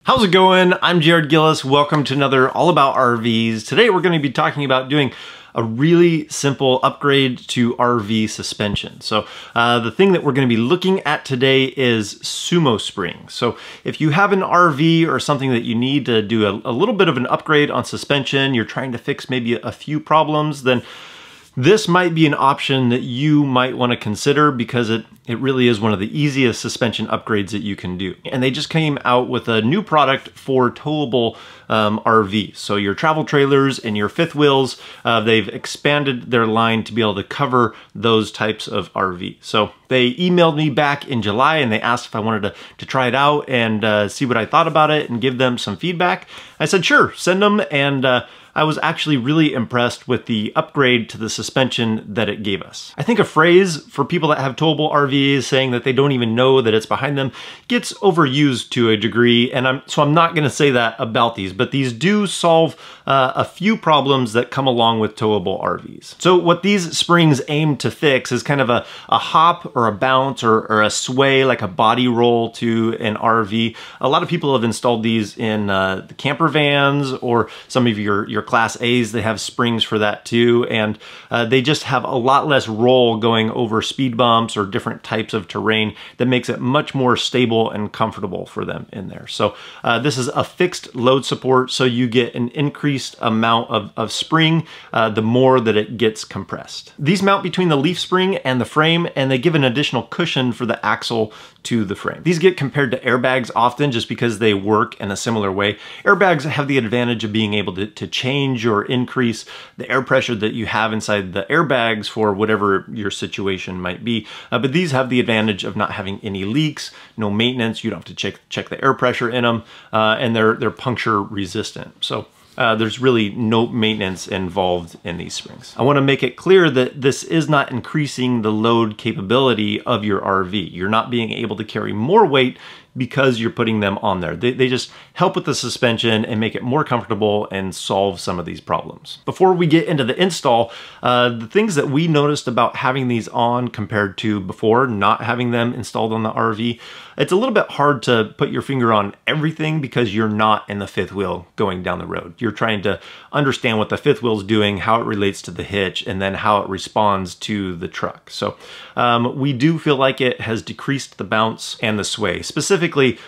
How's it going? I'm Jared Gillis. Welcome to another All About RVs. Today we're going to be talking about doing a really simple upgrade to RV suspension. So the thing that we're going to be looking at today is Sumo Spring. So if you have an RV or something that you need to do a little bit of an upgrade on suspension, you're trying to fix maybe a few problems, then this might be an option that you might want to consider because it really is one of the easiest suspension upgrades that you can do. And they just came out with a new product for towable RVs. So your travel trailers and your fifth wheels, they've expanded their line to be able to cover those types of RV. So they emailed me back in July and they asked if I wanted to try it out and see what I thought about it and give them some feedback. I said, sure, send them. And I was actually really impressed with the upgrade to the suspension that it gave us. I think a phrase for people that have towable RVs saying that they don't even know that it's behind them gets overused to a degree, and so I'm not gonna say that about these, but these do solve a few problems that come along with towable RVs. So what these springs aim to fix is kind of a hop or a bounce or a sway, like a body roll to an RV. A lot of people have installed these in the camper vans or some of your Class A's. They have springs for that too, and they just have a lot less roll going over speed bumps or different types of terrain that makes it much more stable and comfortable for them in there. So this is a fixed load support, so you get an increased amount of spring the more that it gets compressed. These mount between the leaf spring and the frame, and they give an additional cushion for the axle to the frame. These get compared to airbags often just because they work in a similar way. Airbags have the advantage of being able to change or increase the air pressure that you have inside the airbags for whatever your situation might be. But these have the advantage of not having any leaks, no maintenance. You don't have to check the air pressure in them, and they're puncture resistant. So there's really no maintenance involved in these springs. I want to make it clear that this is not increasing the load capability of your RV. You're not being able to carry more weight because you're putting them on there. They just help with the suspension and make it more comfortable and solve some of these problems. Before we get into the install, the things that we noticed about having these on compared to before not having them installed on the RV, it's a little bit hard to put your finger on everything because you're not in the fifth wheel going down the road. You're trying to understand what the fifth wheel is doing, how it relates to the hitch, and then how it responds to the truck. So we do feel like it has decreased the bounce and the sway. Specifically,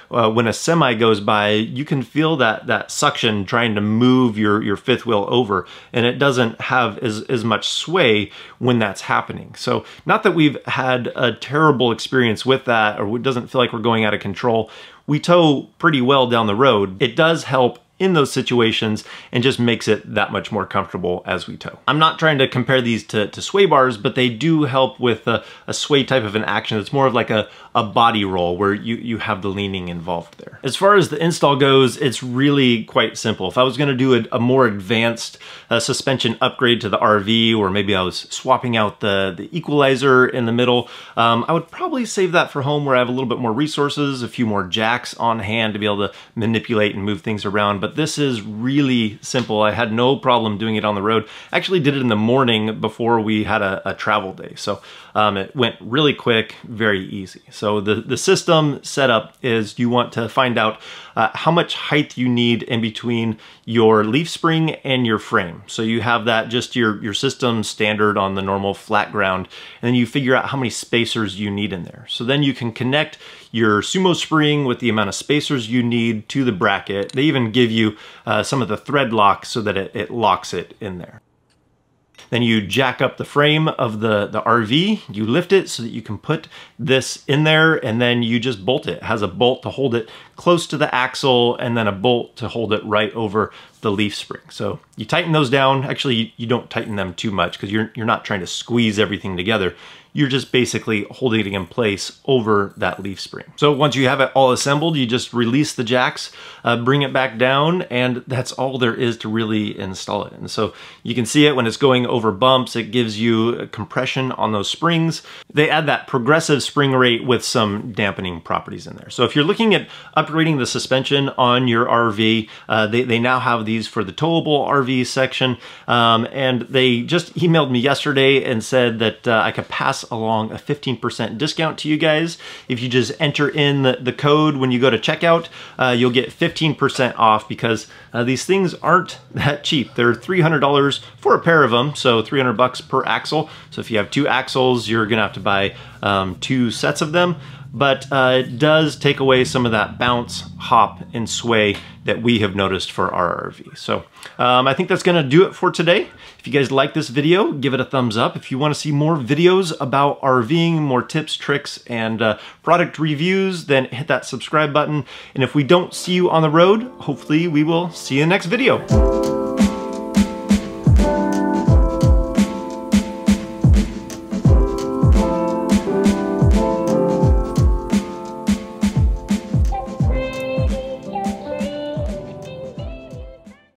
when a semi goes by, you can feel that suction trying to move your fifth wheel over, and it doesn't have as much sway when that's happening. So not that we've had a terrible experience with that, or it doesn't feel like we're going out of control. We tow pretty well down the road. It does help in those situations and just makes it that much more comfortable as we tow. I'm not trying to compare these to sway bars, but they do help with a sway type of an action. It's more of like a body roll where you have the leaning involved there. As far as the install goes, it's really quite simple. If I was gonna do a more advanced suspension upgrade to the RV, or maybe I was swapping out the equalizer in the middle, I would probably save that for home where I have a little bit more resources, a few more jacks on hand to be able to manipulate and move things around. But this is really simple. I had no problem doing it on the road. I actually did it in the morning before we had a travel day. So it went really quick, very easy. So the system setup is you want to find out how much height you need in between your leaf spring and your frame. So you have that just your system standard on the normal flat ground, and then you figure out how many spacers you need in there. So then you can connect your Sumo Spring with the amount of spacers you need to the bracket. They even give you some of the thread lock so that it locks it in there. Then you jack up the frame of the RV, you lift it so that you can put this in there, and then you just bolt it. It has a bolt to hold it close to the axle and then a bolt to hold it right over the leaf spring. So you tighten those down. Actually, you don't tighten them too much because you're not trying to squeeze everything together. You're just basically holding it in place over that leaf spring. So once you have it all assembled, you just release the jacks, bring it back down, and that's all there is to really install it. And so you can see it when it's going over bumps, it gives you a compression on those springs. They add that progressive spring rate with some dampening properties in there. So if you're looking at upgrading the suspension on your RV, they now have these RVs for the towable RV section, and they just emailed me yesterday and said that I could pass along a 15% discount to you guys. If you just enter in the code when you go to checkout, you'll get 15% off, because these things aren't that cheap. They're $300 for a pair of them, so $300 per axle. So if you have 2 axles, you're gonna have to buy 2 sets of them. But it does take away some of that bounce, hop, and sway that we have noticed for our RV. So I think that's gonna do it for today. If you guys like this video, give it a thumbs up. If you wanna see more videos about RVing, more tips, tricks, and product reviews, then hit that subscribe button. And if we don't see you on the road, hopefully we will see you in the next video.